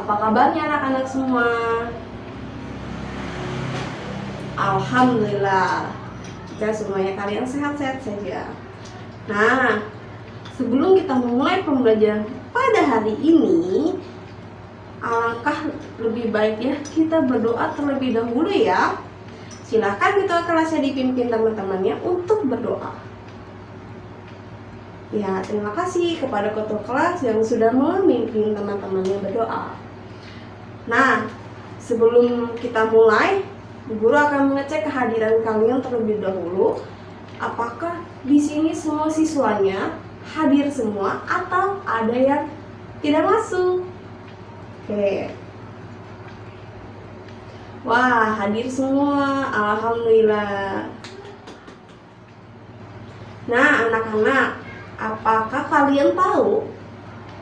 Apa kabarnya anak-anak semua? Alhamdulillah, jika semuanya kalian sehat-sehat saja. Nah, sebelum kita memulai pembelajaran pada hari ini, alangkah lebih baik ya kita berdoa terlebih dahulu ya. Silahkan ketua kelasnya dipimpin teman-temannya untuk berdoa. Ya, terima kasih kepada ketua kelas yang sudah memimpin teman-temannya berdoa. Nah, sebelum kita mulai, guru akan mengecek kehadiran kalian terlebih dahulu. Apakah di sini semua siswanya hadir semua atau ada yang tidak masuk? Oke. Wah, hadir semua. Alhamdulillah. Nah, anak-anak, apakah kalian tahu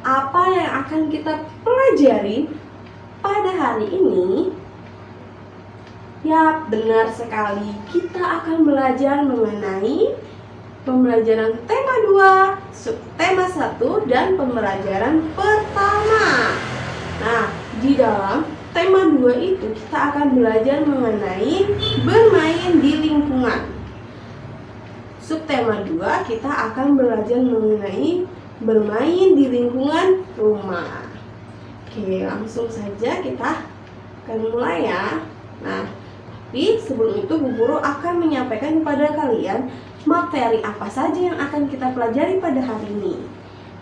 apa yang akan kita pelajari pada hari ini? Ya, benar sekali. Kita akan belajar mengenai pembelajaran tema 2, subtema 1, dan pembelajaran pertama. Nah, di dalam tema 2 itu kita akan belajar mengenai bermain di lingkungan. Subtema 2 kita akan belajar mengenai bermain di lingkungan rumah. Oke, langsung saja kita akan mulai ya. Nah, tapi sebelum itu Bu Guru akan menyampaikan kepada kalian materi apa saja yang akan kita pelajari pada hari ini.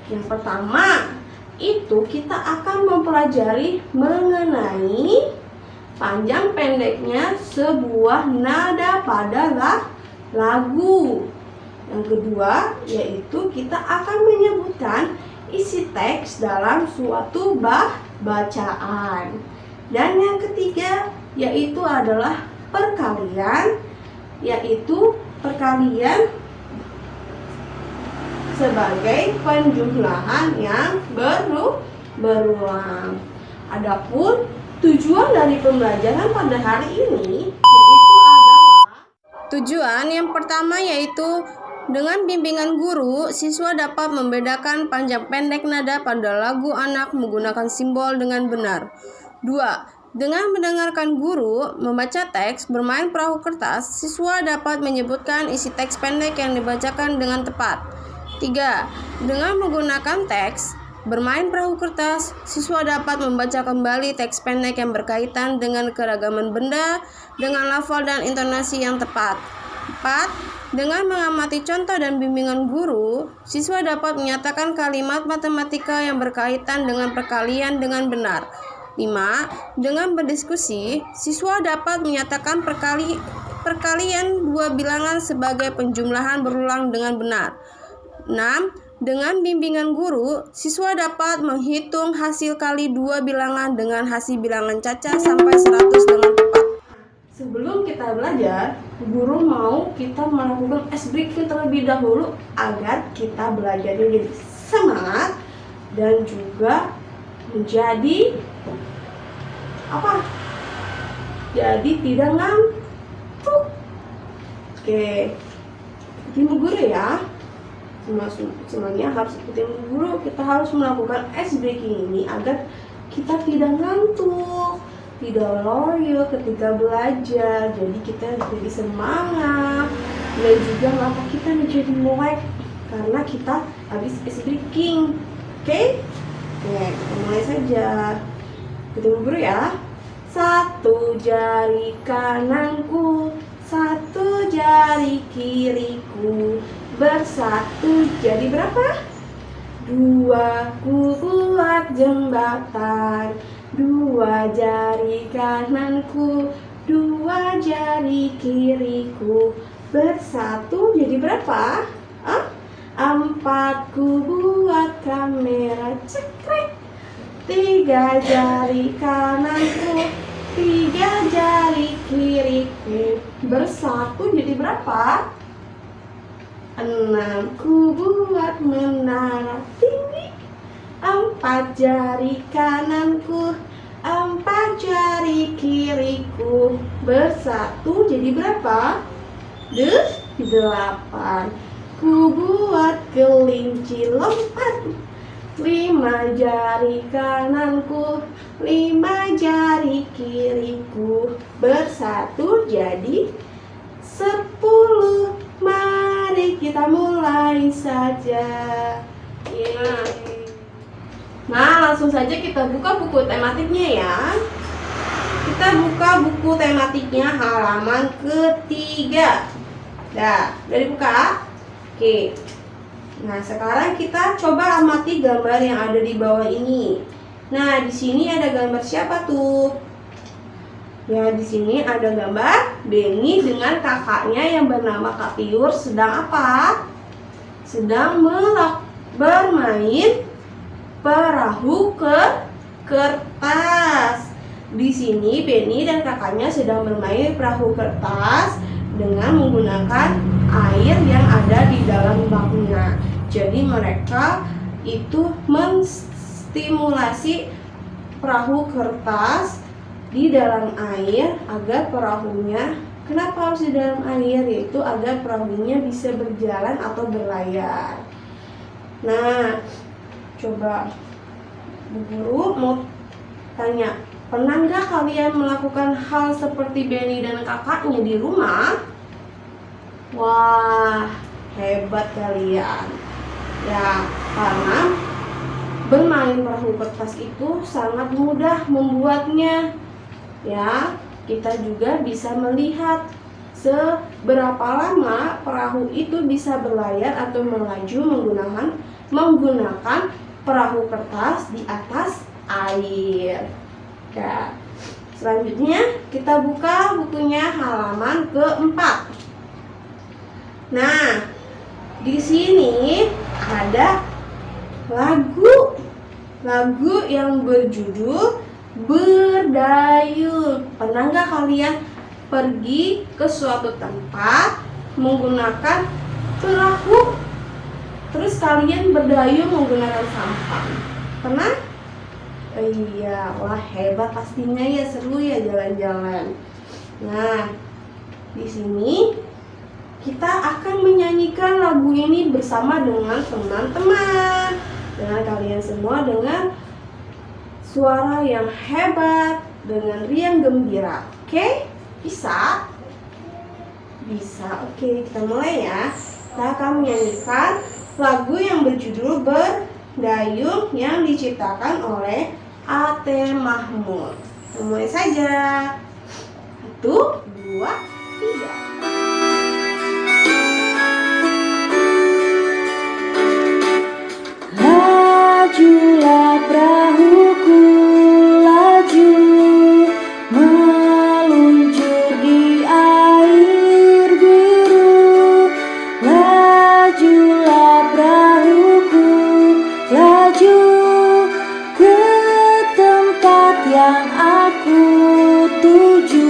Yang pertama, itu kita akan mempelajari mengenai panjang pendeknya sebuah nada pada lagu. Yang kedua, yaitu kita akan menyebutkan isi teks dalam suatu bacaan. Dan yang ketiga, yaitu adalah perkalian, yaitu perkalian sebagai penjumlahan yang berulang. Adapun tujuan dari pembelajaran pada hari ini yaitu adalah tujuan yang pertama yaitu dengan bimbingan guru, siswa dapat membedakan panjang pendek nada pada lagu anak menggunakan simbol dengan benar. 2. Dengan mendengarkan guru membaca teks bermain perahu kertas, siswa dapat menyebutkan isi teks pendek yang dibacakan dengan tepat. 3. Dengan menggunakan teks bermain perahu kertas, siswa dapat membaca kembali teks pendek yang berkaitan dengan keragaman benda dengan lafal dan intonasi yang tepat. 4. Dengan mengamati contoh dan bimbingan guru, siswa dapat menyatakan kalimat matematika yang berkaitan dengan perkalian dengan benar. 5. Dengan berdiskusi, siswa dapat menyatakan perkalian dua bilangan sebagai penjumlahan berulang dengan benar. 6. Dengan bimbingan guru, siswa dapat menghitung hasil kali dua bilangan dengan hasil bilangan caca sampai 100 dengan tepat. Sebelum kita belajar, guru mau kita melakukan ice breaking terlebih dahulu agar kita belajarnya jadi semangat dan juga menjadi jadi tidak ngantuk. Oke, ikutin guru ya. Semuanya harus ikutin guru. Kita harus melakukan ice breaking ini agar kita tidak ngantuk, tidak loyo ketika belajar. Jadi kita jadi semangat dan juga mata kita menjadi melek karena kita habis ice breaking. Oke, kita mulai saja. Ikutin guru ya. 1 jari kananku, 1 jari kiriku, bersatu jadi berapa? 2 ku buat jembatan, 2 jari kananku, 2 jari kiriku, bersatu jadi berapa? 4 ku buat kamera, cekrek. 3 jari kananku, 3 jari kiriku, bersatu jadi berapa? 6 ku buat menara tinggi, 4 jari kananku, 4 jari kiriku, bersatu jadi berapa? 8 ku buat kelinci lompat, 5 jari kananku, 5 jari kiriku, bersatu jadi 10. Mari kita mulai saja. Nah, langsung saja kita buka buku tematiknya ya. Kita buka buku tematiknya halaman ketiga. Dah, udah dibuka? Oke. Nah, sekarang kita coba amati gambar yang ada di bawah ini. Nah, di sini ada gambar siapa tuh? Ya, di sini ada gambar Benny dengan kakaknya yang bernama Kak Tiur sedang apa? Sedang bermain perahu kertas. Di sini Benny dan kakaknya sedang bermain perahu kertas dengan menggunakan air yang ada di dalam baknya. Jadi mereka itu menstimulasi perahu kertas di dalam air agar perahunya, kenapa harus di dalam air? Yaitu agar perahunya bisa berjalan atau berlayar. Nah, coba Bu Guru mau tanya, pernah nggak kalian melakukan hal seperti Benny dan kakaknya di rumah? Wah, hebat kalian. Ya, karena bermain perahu kertas itu sangat mudah membuatnya. Ya, kita juga bisa melihat seberapa lama perahu itu bisa berlayar atau melaju menggunakan perahu kertas di atas air. Ya, selanjutnya kita buka bukunya halaman keempat. Nah, di sini ada lagu yang berjudul Berdayung. Pernah nggak kalian pergi ke suatu tempat menggunakan perahu, terus kalian berdayung menggunakan sampan? Pernah? Iya, wah hebat pastinya ya, seru ya jalan-jalan. Nah, di sini kita akan menyanyikan lagu ini bersama dengan teman-teman, dengan kalian semua, dengan suara yang hebat, dengan riang gembira. Oke? Bisa? Bisa. Oke, kita mulai ya. Kita akan menyanyikan lagu yang berjudul Berdayung yang diciptakan oleh A.T. Mahmud. Kita mulai saja. 1, 2, 3. Lajulah perahuku, laju meluncur di air biru. Lajulah perahuku, laju ke tempat yang aku tuju.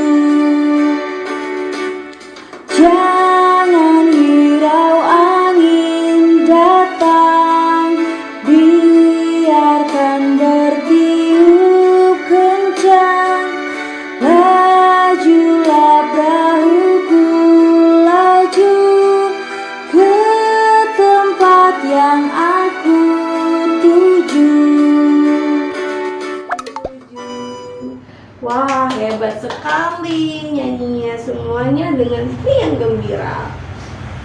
Jangan hirau angin datang, biarkan bertiup kencang. Lajulah perahuku, laju ke tempat yang aku tuju. Wah, hebat sekali nyanyinya semuanya dengan riang gembira.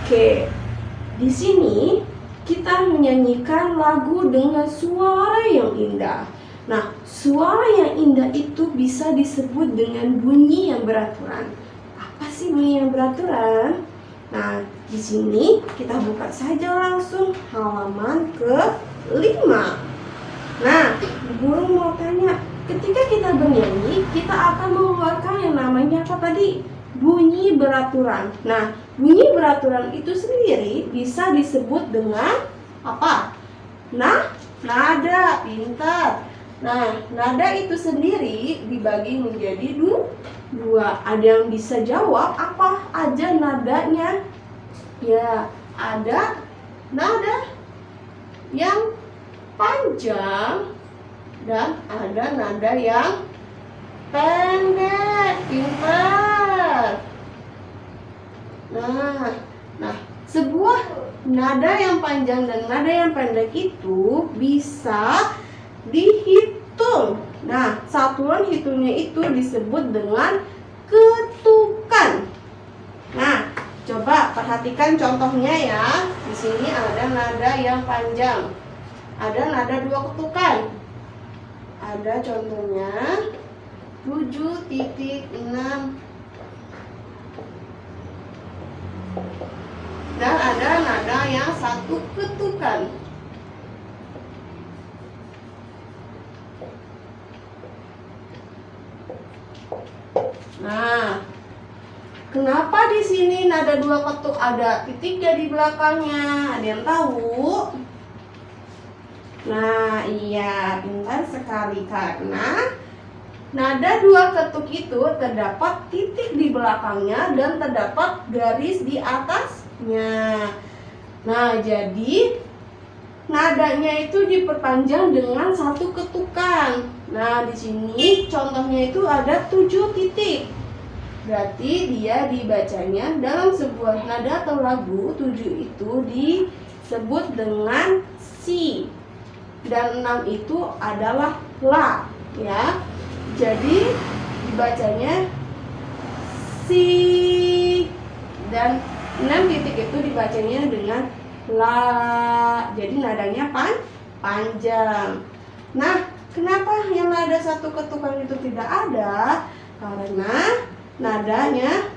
Oke, di sini kita menyanyikan lagu dengan suara yang indah. Nah, suara yang indah itu bisa disebut dengan bunyi yang beraturan. Apa sih bunyi yang beraturan? Nah, di sini kita buka saja langsung halaman ke-5. Nah, guru mau tanya, ketika kita bernyanyi, kita akan mengeluarkan yang namanya apa tadi? Bunyi beraturan. Nah, bunyi beraturan itu sendiri bisa disebut dengan apa? Nah, nada. Pintar. Nah, nada itu sendiri dibagi menjadi dua. Ada yang bisa jawab apa aja nadanya? Ya, ada nada yang panjang dan ada nada yang pendek. Pintar. Nah, sebuah nada nada yang panjang dan nada yang pendek itu bisa dihitung. Nah, satuan hitungnya itu disebut dengan ketukan. Nah, coba perhatikan contohnya ya. Di sini ada nada yang panjang. Ada nada 2 ketukan. Ada contohnya 7.6. Dan ada nada yang 1 ketukan. Nah, kenapa di sini nada 2 ketuk ada titiknya di belakangnya? Ada yang tahu? Nah, iya, pintar sekali karena nada 2 ketuk itu terdapat titik di belakangnya dan terdapat garis di atasnya. Nah, jadi nadanya itu diperpanjang dengan 1 ketukan. Nah, di sini contohnya itu ada 7 titik. Berarti dia dibacanya dalam sebuah nada atau lagu 7 itu disebut dengan si. Dan 6 itu adalah la, ya. Jadi dibacanya si, dan 6 titik itu dibacanya dengan la. Jadi nadanya panjang. Nah, kenapa yang nada 1 ketukan itu tidak ada? Karena nadanya,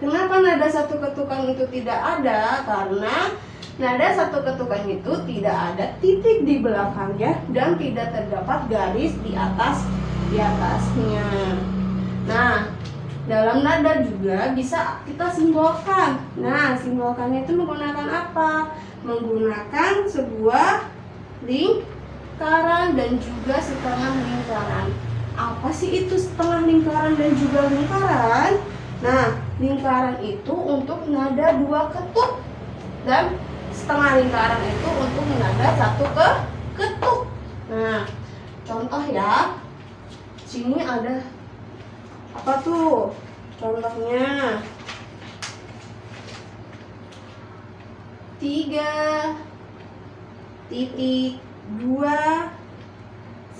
kenapa nada 1 ketukan itu tidak ada? Karena nada 1 ketukan itu tidak ada titik di belakangnya dan tidak terdapat garis di atasnya. Nah, dalam nada juga bisa kita simbolkan. Nah, simbolkannya itu menggunakan apa? Menggunakan sebuah lingkaran dan juga setengah lingkaran. Apa sih itu setengah lingkaran dan juga lingkaran? Nah, lingkaran itu untuk nada 2 ketuk dan setengah lingkaran itu untuk nada 1 ketuk. Nah, contoh ya. Sini ada apa tuh? Contohnya 3.2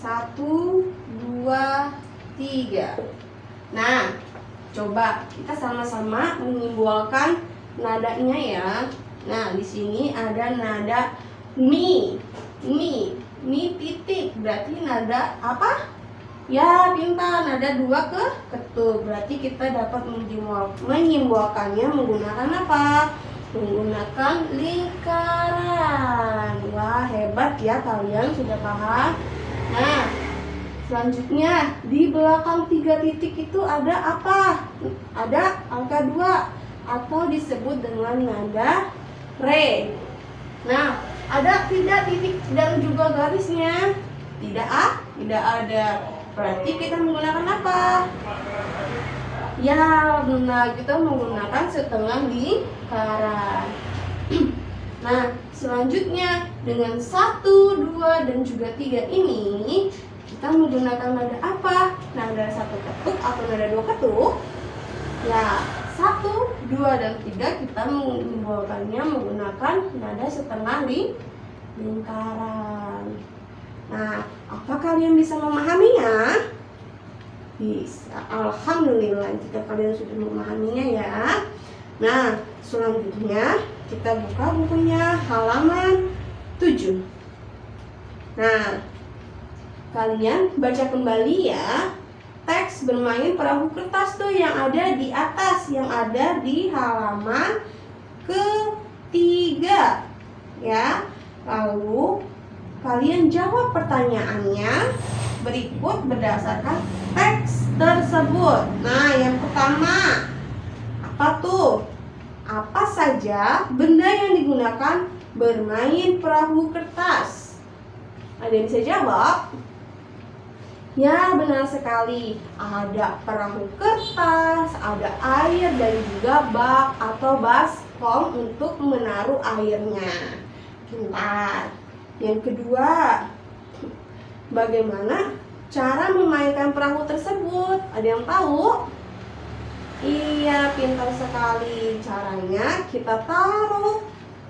1, 2, 3. Nah, coba kita sama-sama menyimbolkan nadanya ya. Nah, di sini ada nada mi titik. Berarti nada apa? Ya, pintar, nada 2 ketuk. Berarti kita dapat menyimbolkannya menggunakan apa? Menggunakan lingkaran. Wah, hebat ya, kalian sudah paham. Nah, selanjutnya di belakang 3 titik itu ada apa? Ada angka 2 atau disebut dengan nada re. Nah, ada tidak titik dan juga garisnya? Tidak ada. Berarti kita menggunakan apa? Ya, benar, kita menggunakan setengah lingkaran. Nah, selanjutnya dengan 1, 2, dan juga 3 ini kita menggunakan nada apa? Nada 1 ketuk atau nada 2 ketuk? Ya, 1, 2, dan 3 kita menyimbolkannya menggunakan nada setengah lingkaran. Nah, apa kalian bisa memahaminya? Bisa, alhamdulillah jika kalian sudah memahaminya ya. Nah, selanjutnya kita buka bukunya halaman 7. Nah, kalian baca kembali ya teks bermain perahu kertas tuh yang ada di atas, yang ada di halaman ketiga ya. Lalu kalian jawab pertanyaannya berikut berdasarkan teks tersebut. Nah, yang pertama, apa tuh? Apa saja benda yang digunakan bermain perahu kertas? Ada yang bisa jawab? Ya, benar sekali. Ada perahu kertas, ada air, dan juga bak atau baskom untuk menaruh airnya. Pintar. Yang kedua, bagaimana cara memainkan perahu tersebut? Ada yang tahu? Iya, pintar sekali. Caranya kita taruh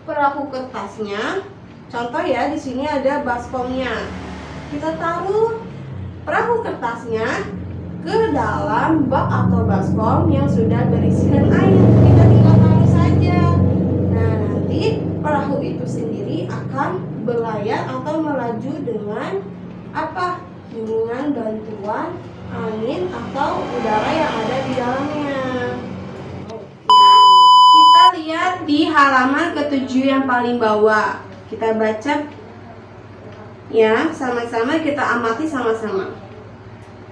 perahu kertasnya. Contoh ya, di sini ada baskomnya. Kita taruh perahu kertasnya ke dalam bak atau baskom yang sudah berisikan air. Kita tinggal taruh saja. Nah, nanti perahu itu sendiri akan berlayar atau melaju dengan apa? Dengan bantuan angin atau udara yang ada di dalamnya. Kita lihat di halaman ke-7 yang paling bawah. Kita baca ya, sama-sama kita amati sama-sama.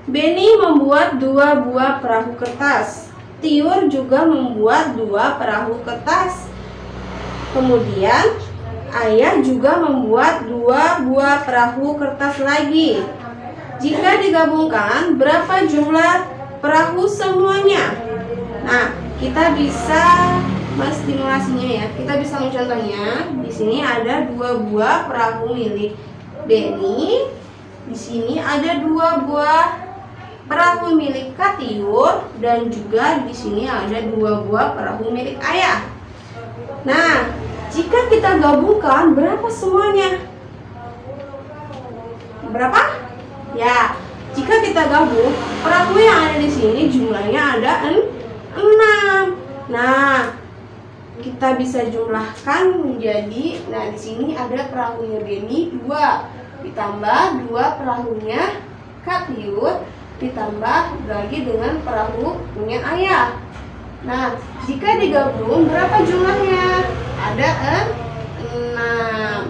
Benny membuat 2 buah perahu kertas. Tiur juga membuat 2 perahu kertas. Kemudian Ayah juga membuat 2 buah perahu kertas lagi. Jika digabungkan, berapa jumlah perahu semuanya? Nah, kita bisa menstimulasinya ya. Kita bisa mencontohnya. Di sini ada 2 buah perahu milik Benny. Di sini ada 2 buah perahu milik Kak Tiur, dan juga di sini ada 2 buah perahu milik Ayah. Nah, jika kita gabungkan, berapa semuanya? Berapa? Ya, jika kita gabung, perahu yang ada di sini jumlahnya ada 6. Nah, kita bisa jumlahkan menjadi, nah di sini ada perahunya Benny 2, ditambah 2 perahunya Kak Tiur, ditambah lagi dengan perahu punya Ayah. Nah, jika digabung berapa jumlahnya? Ada 6.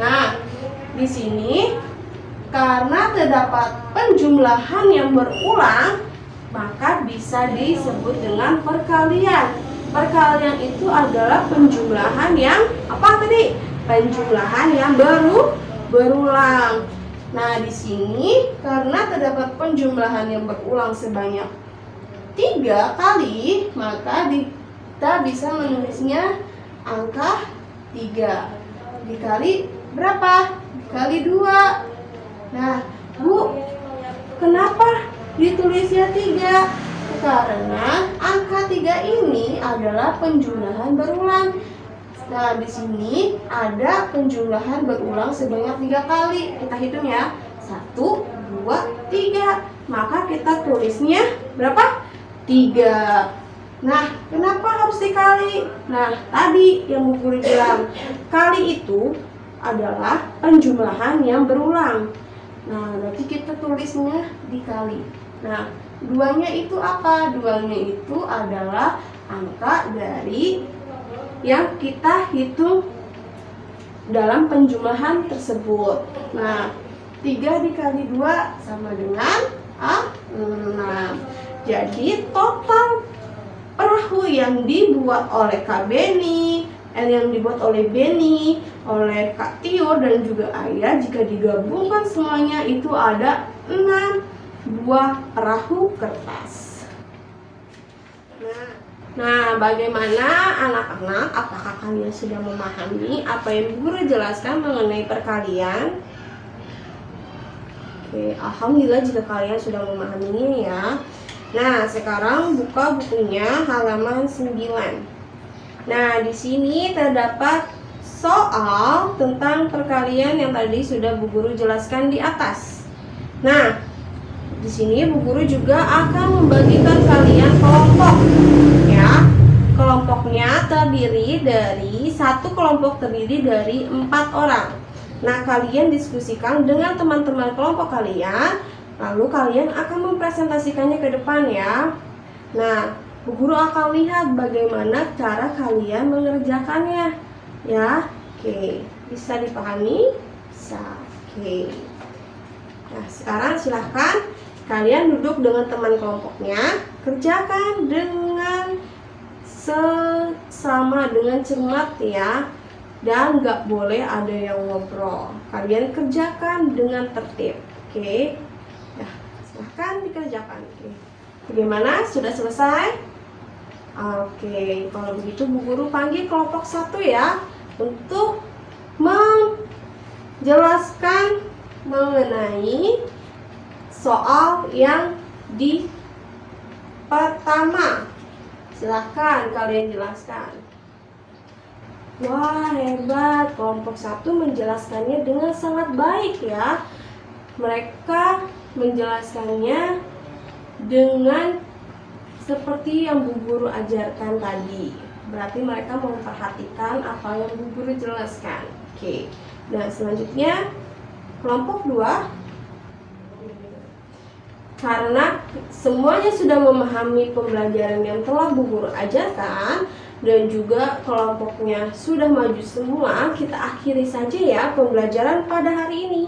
Nah, di sini karena terdapat penjumlahan yang berulang, maka bisa disebut dengan perkalian. Perkalian itu adalah penjumlahan yang apa tadi? Penjumlahan yang berulang. Nah, di sini karena terdapat penjumlahan yang berulang sebanyak 3 kali, maka kita bisa menulisnya angka 3 dikali berapa? Dikali 2. Nah, Bu, kenapa ditulisnya 3? Karena angka 3 ini adalah penjumlahan berulang. Nah, di sini ada penjumlahan berulang sebanyak 3 kali. Kita hitung ya. 1, 2, 3. Maka kita tulisnya berapa? 3. Nah, kenapa harus dikali? Nah, tadi yang Bu Guru bilang, kali itu adalah penjumlahan yang berulang. Nah, nanti kita tulisnya dikali. Nah, 2-nya itu apa? 2-nya itu adalah angka dari yang kita hitung dalam penjumlahan tersebut. Nah, 3 dikali 2 sama dengan 6. Jadi total perahu yang dibuat oleh Kak Benny, yang dibuat oleh Benny, oleh Kak Tiur dan juga Ayah, jika digabungkan semuanya itu ada 6 buah perahu kertas. Nah, bagaimana anak-anak? Apakah kalian sudah memahami apa yang Guru jelaskan mengenai perkalian? Oke, alhamdulillah jika kalian sudah memahaminya ya. Nah, sekarang buka bukunya halaman 9. Nah, di sini terdapat soal tentang perkalian yang tadi sudah Bu Guru jelaskan di atas. Nah, di sini Bu Guru juga akan membagikan kalian kelompok ya. Kelompoknya terdiri dari satu kelompok terdiri dari 4 orang. Nah, kalian diskusikan dengan teman-teman kelompok kalian, lalu kalian akan mempresentasikannya ke depan ya. Nah, Bu Guru akan lihat bagaimana cara kalian mengerjakannya ya. Oke, bisa dipahami? Bisa. Oke. Nah, sekarang silahkan kalian duduk dengan teman kelompoknya, kerjakan dengan sesama dengan cermat ya, dan nggak boleh ada yang ngobrol. Kalian kerjakan dengan tertib. Oke. Nah, silahkan dikerjakan. Oke. Bagaimana? Sudah selesai? Oke, kalau begitu Bu Guru panggil kelompok 1 ya, untuk menjelaskan mengenai soal yang di pertama. Silahkan kalian jelaskan. Wah, hebat. Kelompok 1 menjelaskannya dengan sangat baik ya. Mereka menjelaskannya dengan seperti yang Bu Guru ajarkan tadi. Berarti mereka memperhatikan apa yang Bu Guru jelaskan. Oke. Nah, selanjutnya kelompok 2, karena semuanya sudah memahami pembelajaran yang telah Bu Guru ajarkan dan juga kelompoknya sudah maju semua, kita akhiri saja ya pembelajaran pada hari ini.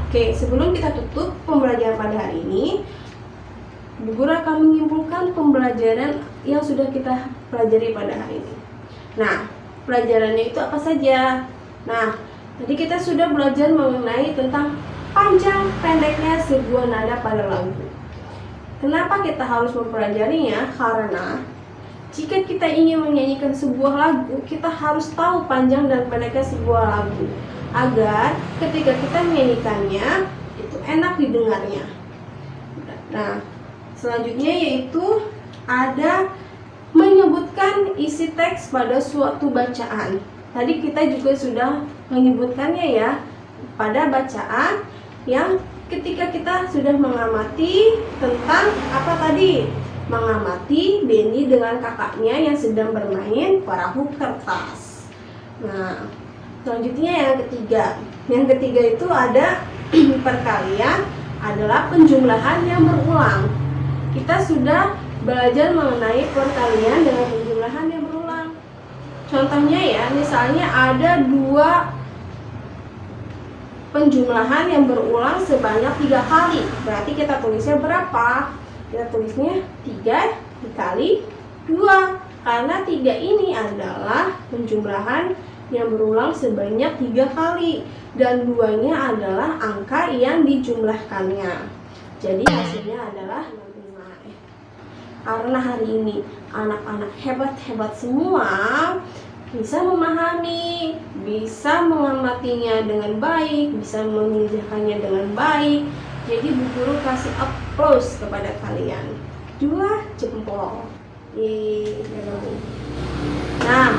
Oke, sebelum kita tutup pembelajaran pada hari ini, Bu Guru akan menyimpulkan pembelajaran yang sudah kita pelajari pada hari ini. Nah, pelajarannya itu apa saja? Nah, tadi kita sudah belajar mengenai tentang panjang pendeknya sebuah nada pada lagu. Kenapa kita harus mempelajarinya? Karena jika kita ingin menyanyikan sebuah lagu, kita harus tahu panjang dan pendeknya sebuah lagu, agar ketika kita menyanyikannya itu enak didengarnya. Nah, selanjutnya yaitu ada menyebutkan isi teks pada suatu bacaan. Tadi kita juga sudah menyebutkannya ya, pada bacaan yang ketika kita sudah mengamati tentang apa tadi? Mengamati Benny dengan kakaknya yang sedang bermain perahu kertas. Nah, selanjutnya yang ketiga. Yang ketiga itu ada perkalian adalah penjumlahan yang berulang. Kita sudah belajar mengenai perkalian dengan penjumlahan yang berulang. Contohnya ya, misalnya ada 2 penjumlahan yang berulang sebanyak 3 kali. Berarti kita tulisnya berapa? Kita tulisnya 3 dikali 2. Karena 3 ini adalah penjumlahan yang berulang sebanyak 3 kali. Dan 2-nya adalah angka yang dijumlahkannya. Jadi hasilnya adalah 65. Karena hari ini anak-anak hebat-hebat semua bisa memahami, bisa mengamatinya dengan baik, bisa mengerjakannya dengan baik. Jadi Bu Guru kasih applause kepada kalian. 2 jempol. Nah,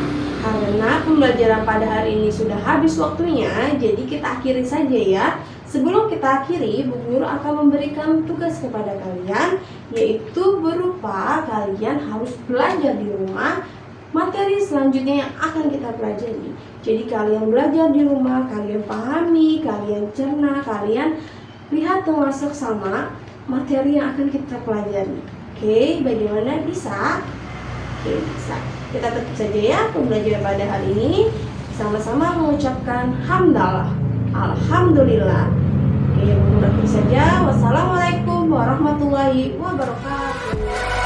karena pembelajaran pada hari ini sudah habis waktunya, jadi kita akhiri saja ya. Sebelum kita akhiri, Bu Guru akan memberikan tugas kepada kalian, yaitu berupa kalian harus belajar di rumah materi selanjutnya yang akan kita pelajari. Jadi kalian belajar di rumah, kalian pahami, kalian cerna, kalian lihat termasuk sama materi yang akan kita pelajari. Oke, bagaimana? Bisa? Oke, bisa. Kita tutup saja ya pembelajaran pada hari ini. Sama-sama mengucapkan hamdalah. Alhamdulillah. Oke, mudah-mudahan saja. Wassalamualaikum warahmatullahi wabarakatuh.